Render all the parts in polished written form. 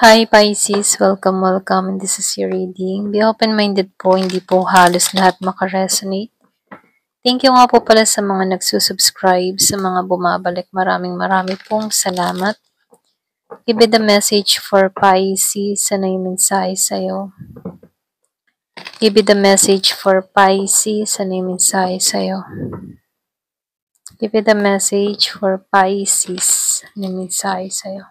Hi Pisces! Welcome. And this is your reading. Be open-minded po, hindi po halos lahat makaresonate. Thank you nga po pala sa mga nagsusubscribe, sa mga bumabalik. Maraming pong salamat. Give me the message for Pisces. Ano yung mensahe sa'yo? Give me the message for Pisces. Ano yung mensahe sa'yo? Give me the message for Pisces. Ano yung mensahe sa'yo?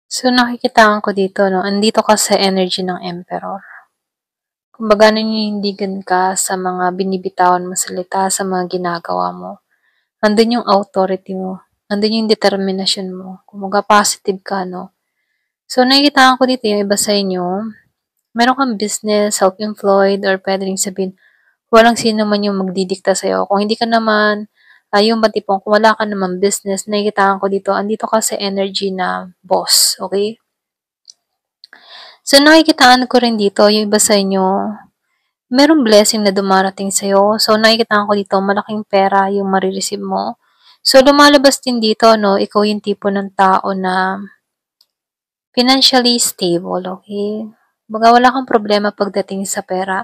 So, nakikitaan ko dito, no? Andito ka sa energy ng Emperor. Kumbaga, naninindigan ka sa mga binibitawan mo salita, sa mga ginagawa mo. Andun yung authority mo. Andun yung determinasyon mo. Kumbaga, positive ka, no? So, nakikitaan ko dito yung iba sa inyo. Meron kang business, self-employed, or pwede rin sabihin, walang sino man yung magdidikta sa'yo. Kung hindi ka naman, yung batipong, kung wala ka naman business, nakikitaan ko dito, andito ka sa energy na boss, okay? So, nakikitaan ko rin dito, yung iba sa inyo, merong blessing na dumarating sa'yo. So, nakikitaan ko dito, malaking pera yung marireceive mo. So, lumalabas din dito, no, ikaw yung tipo ng tao na financially stable, okay? Baga, wala kang problema pagdating sa pera.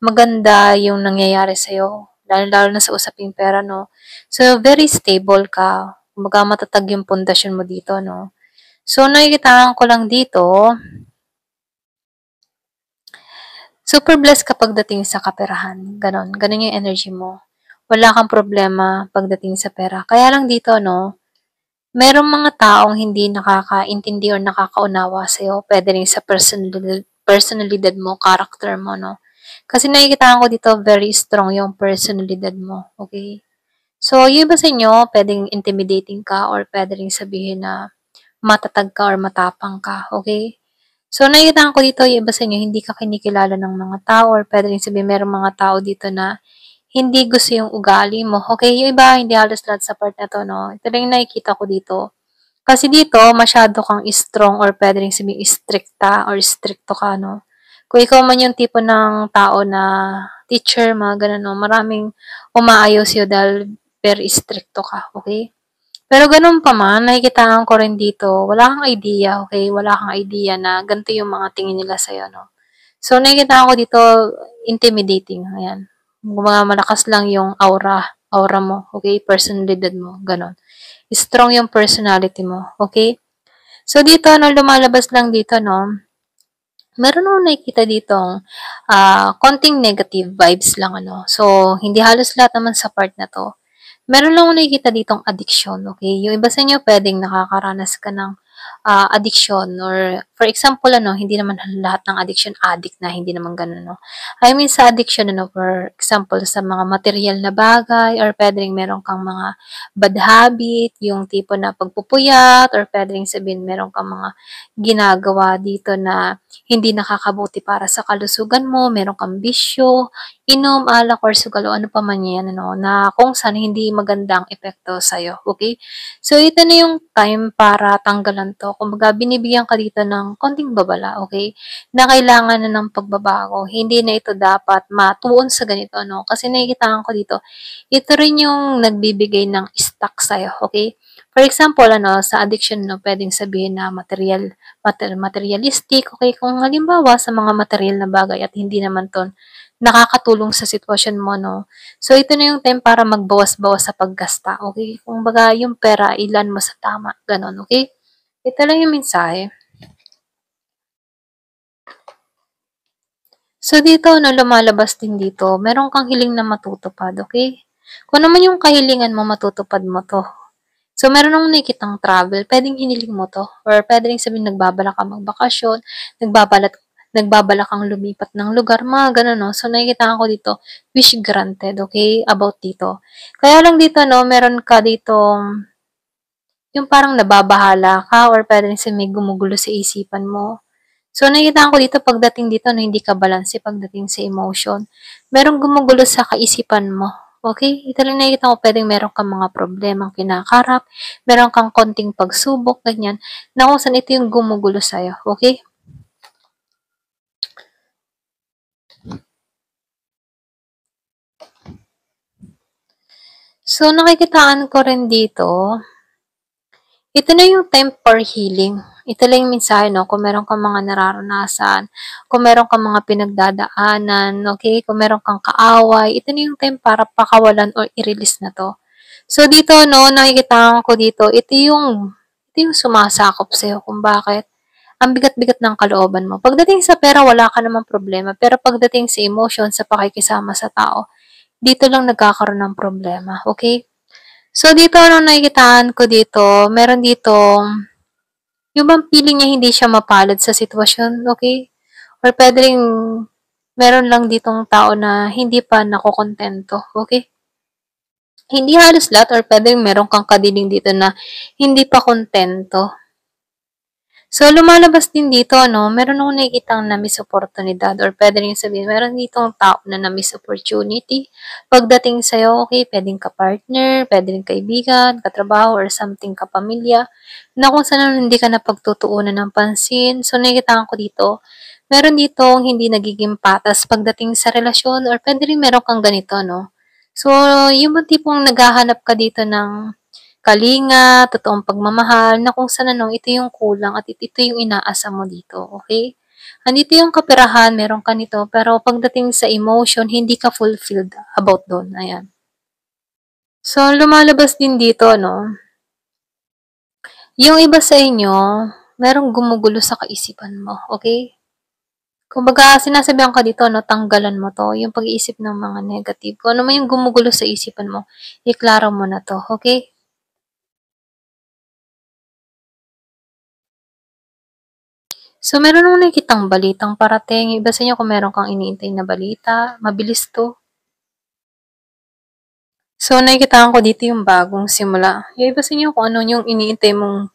Maganda yung nangyayari sa'yo, lalo na sa usaping pera, no? So, very stable ka. Kumbaga, matatag yung pundasyon mo dito, no? So, nakikitaan ko lang dito, super blessed kapag dating sa kaperahan. Ganon yung energy mo. Wala kang problema pagdating sa pera. Kaya lang dito, no, merong mga taong hindi nakakaintindi or nakakaunawa sa'yo. Pwede rin sa personalidad mo, character mo, no. Kasi nakikita ko dito, very strong yung personalidad mo. Okay? So, yung iba sa inyo, pwedeng intimidating ka or pwede rin sabihin na matatag ka or matapang ka. Okay? So, nakikita ko dito, yung iba sa inyo, hindi ka kinikilala ng mga tao or pwede rin sabihin, merong mga tao dito na hindi gusto yung ugali mo. Okay? Yung iba, hindi halos lahat sa part na to, no? Ito lang yung nakikita ko dito. Kasi dito, masyado kang strong or pwede rin sabihin stricta or stricto ka, no? Kung ikaw man yung tipo ng tao na teacher, mga ganun, no? Maraming umaayaw sa'yo dahil very stricto ka, okay? Pero ganun pa man, nakikitaan ko rin dito, wala kang idea, okay? Wala kang idea na ganito yung mga tingin nila sa'yo, no? So, nakikitaan ko dito, intimidating, ayan. Mga malakas lang yung aura mo, okay? Personalidad mo, ganun. Strong yung personality mo, okay? So, dito, no, lumalabas lang dito, no, meron akong nakikita ditong konting negative vibes lang, ano. So, hindi halos lahat naman sa part na to. Meron lang akong nakikita ditong addiction, okay? Yung iba sa inyo, pwedeng nakakaranas ka ng addiction or for example, ano, hindi naman lahat ng addiction addict na, hindi naman ganun, no? I mean, sa addiction, ano, for example, sa mga material na bagay or pwedeng meron kang mga bad habit, yung tipo na pagpupuyat or pwedeng sabihin meron kang mga ginagawa dito na hindi nakakabuti para sa kalusugan mo, meron kang bisyo, inom, alak, or sugal, o ano pa man yan, ano, na kung saan hindi magandang epekto sa'yo, okay? So, ito na yung time para tanggalan to. Kumbaga, binibigyan ka dito ng konting babala, okay? Na kailangan na ng pagbabago. Hindi na ito dapat matuon sa ganito, no? Kasi nakikita ko dito, ito rin yung nagbibigay ng stuck sa'yo, okay? For example, ano, sa addiction, no, pwedeng sabihin na materialistic, okay? Kung halimbawa sa mga material na bagay at hindi naman to nakakatulong sa sitwasyon mo, no? So, ito na yung time para magbawas-bawas sa paggasta, okay? Kung baga, yung pera, ilan mo sa tama, ganon, okay? Ito lang yung mensahe. So, dito, no, lumalabas din dito, meron kang hiling na matutupad, okay? Kung naman yung kahilingan mo, matutupad mo to. So, meron akong nakikitang travel, pwedeng hiniling mo to. Or pwedeng sabihin, nagbabala ka magbakasyon, nagbabala kang lumipat ng lugar, mga ganun, no? So, nakikita ko dito, wish granted, okay? About dito. Kaya lang dito, no, meron ka dito, yung parang nababahala ka or pwedeng sabihin may gumugulo sa isipan mo. So, nakikita ko dito, pagdating dito, no, hindi ka balanse pagdating sa emotion. Merong gumugulo sa kaisipan mo. Okay? Ito lang nakikita ko pwedeng meron kang mga problemang kinakarap, meron kang konting pagsubok, ganyan, na kung saan ito yung gumugulo sa'yo. Okay? So, nakikitaan ko rin dito, ito na yung time for healing. Ito lang yung mensahe, no? Kung meron kang mga nararanasan, kung meron kang mga pinagdadaanan, okay? Kung meron kang kaaway, ito na yung time para pakawalan or i-release na to. So, dito, no, nakikita ko dito, ito yung sumasakop sa'yo kung bakit. Ang bigat-bigat ng kalooban mo. Pagdating sa pera, wala ka namang problema. Pero pagdating sa emotion, sa pakikisama sa tao, dito lang nagkakaroon ng problema. Okay? So, dito, ano nakikitaan ko dito, meron dito, yung bang feeling niya hindi siya mapalad sa sitwasyon, okay? Or pwede rin, meron lang ditong tao na hindi pa nakokontento, okay? Hindi halos lahat or pwede rin meron kang kadiling dito na hindi pa kontento. So, lumalabas din dito, no, meron akong nakikitang na-miss oportunidad or pwede rin sabihin, meron ditong tao na na-miss opportunity. Pagdating sa'yo, okay, pwedeng ka-partner, pwede rin kaibigan, katrabaho, or something kapamilya, na kung saan hindi ka napagtutuunan ng pansin. So, nakikita ko dito, meron ditong hindi nagiging patas pagdating sa relasyon or pwede rin meron kang ganito, no. So, yung tipong naghahanap ka dito ng kalinga, totoong pagmamahal, na kung saan ano, ito yung kulang at ito yung inaasa mo dito, okay? Andito yung kaperahan, meron ka nito, pero pagdating sa emotion, hindi ka fulfilled about doon. Ayan. So, lumalabas din dito, no? Yung iba sa inyo, merong gumugulo sa kaisipan mo, okay? Kumbaga, sinasabihan ka dito, no, tanggalan mo to, yung pag-iisip ng mga negative. Kung ano man yung gumugulo sa isipan mo, iklaro mo na to, okay? So, meron akong nakikitang balitang parating. Iba sa inyo kung meron kang iniintay na balita, mabilis to. So, nakikitaan ko dito yung bagong simula. Yung iba sa inyo kung ano yung iniintay mong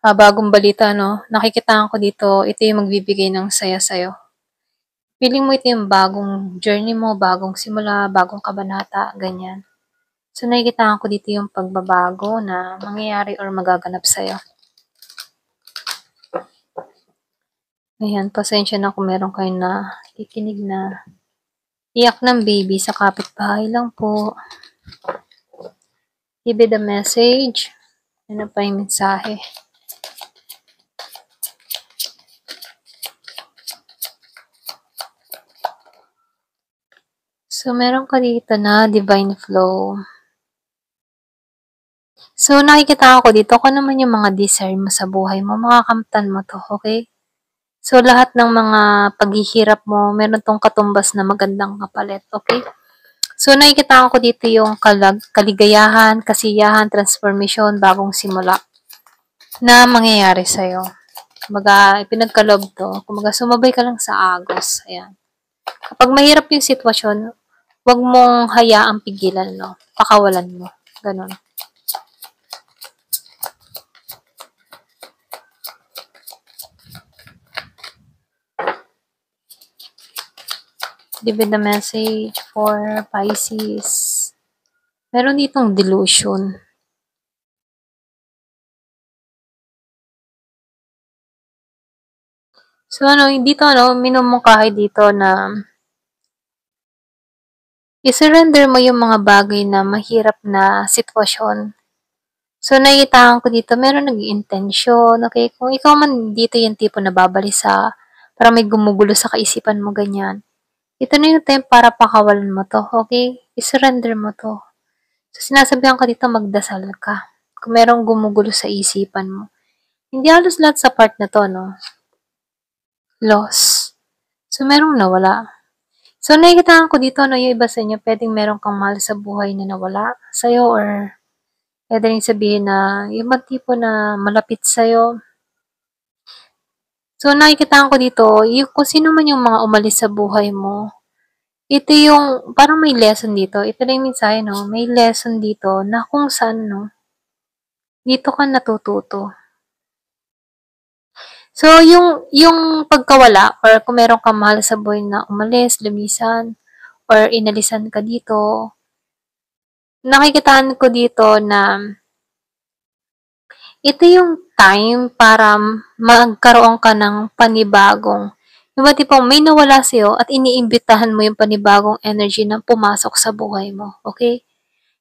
bagong balita, no? Nakikitaan ko dito, ito yung magbibigay ng saya sa'yo. Feeling mo ito yung bagong journey mo, bagong simula, bagong kabanata, ganyan. So, nakikitaan ko dito yung pagbabago na mangyayari or magaganap sa'yo. Ayan, pasensya na kung meron kayo na kikinig na iyak ng baby sa kapitbahay lang po. Give it a message. Ano pa yung mensahe? So, meron ka dito na divine flow. So, nakikita ko dito kung naman yung mga desire mo sa buhay mo, makakamtan mo to, okay? So, lahat ng mga paghihirap mo, meron tong katumbas na magandang kapalit, okay? So, nakikita ko dito yung kaligayahan, kasiyahan, transformation, bagong simula na mangyayari sa'yo. Kumbaga, ipinagkalob to. Kumbaga, sumabay ka lang sa agos. Ayan. Kapag mahirap yung sitwasyon, huwag mong hayaang pigilan, no? Pakawalan mo. Ganon. Give it a message for Pisces. Meron ditong delusion. So, dito, minumungkahi dito na i-surrender mo yung mga bagay na mahirap na sitwasyon. So, nakikitahan ko dito, meron nag-i-intensyon, okay? Kung ikaw man dito yung tipo na babalisa, para may gumugulo sa kaisipan mo, ganyan. Ito na yung time para pakawalan mo to, okay? I-surrender mo to. So, sinasabihan ka dito, magdasal ka. Kung merong gumugulo sa isipan mo. Hindi halos lahat sa part na to, no? Loss. So, merong nawala. So, nakikita ko dito, no, yung iba sa inyo, pwedeng meron kang mahal sa buhay na nawala sa'yo or pwede rin sabihin na yung mga tipo na malapit sa'yo. So, nakikita ko dito, yung, kung sino man yung mga umalis sa buhay mo, ito yung, parang may lesson dito. Ito lang yung mensahe, no? May lesson dito na kung saan, no? Dito ka natututo. So, yung pagkawala, or kung meron kang mahal sa buhay na umalis, lumisan, or inalisan ka dito, nakikitaan ko dito na ito yung time para magkaroon ka ng panibagong yung ba tipong may nawala sa'yo at iniimbitahan mo yung panibagong energy na pumasok sa buhay mo, okay?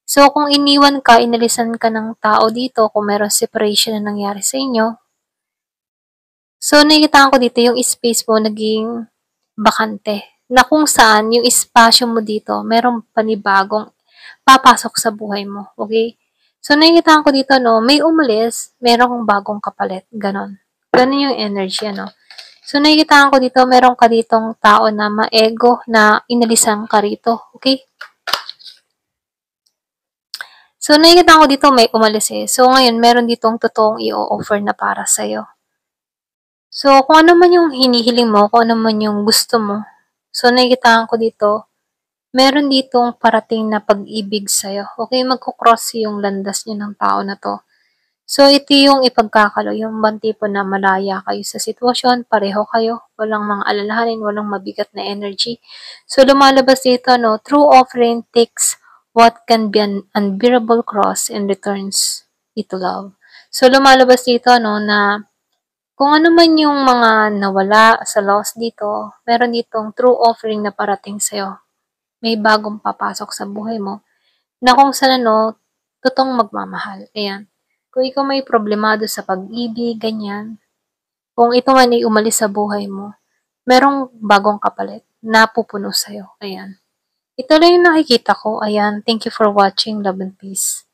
So, kung iniwan ka, inalisan ka ng tao dito, kung meron separation na nangyari sa inyo, so, nakikitaan ko dito yung space mo naging bakante, na kung saan yung espasyo mo dito, merong panibagong papasok sa buhay mo, okay? So, nakikitaan ko dito, no, may umalis, merong bagong kapalit, ganon. Ganon yung energy, ano. So, nakikitaan ko dito, meron ka ditong tao na ma-ego na inalisan ka rito, okay? So, nakikitaan ko dito, may umalis eh. So, ngayon, meron ditong totoong i-offer na para sa'yo. So, kung ano man yung hinihiling mo, kung ano man yung gusto mo, so, nakikitaan ko dito, meron ditong parating na pag-ibig sa'yo. Okay, magkukross yung landas niyo ng tao na to. So, ito yung ipagkakalo, yung bang tipo na malaya kayo sa sitwasyon, pareho kayo, walang mga alalahanin, walang mabigat na energy. So, lumalabas dito, no, true offering takes what can be an unbearable cross and returns it to love. So, lumalabas dito, no, na kung ano man yung mga nawala sa loss dito, meron ditong true offering na parating sa'yo. May bagong papasok sa buhay mo na kung saan ano, totoong magmamahal. Ayan. Kung ikaw may problemado sa pag-ibig, ganyan, kung ito man ay umalis sa buhay mo, merong bagong kapalit na pupuno sa'yo. Ayan. Ito lang yung nakikita ko. Ayan. Thank you for watching. Love and peace.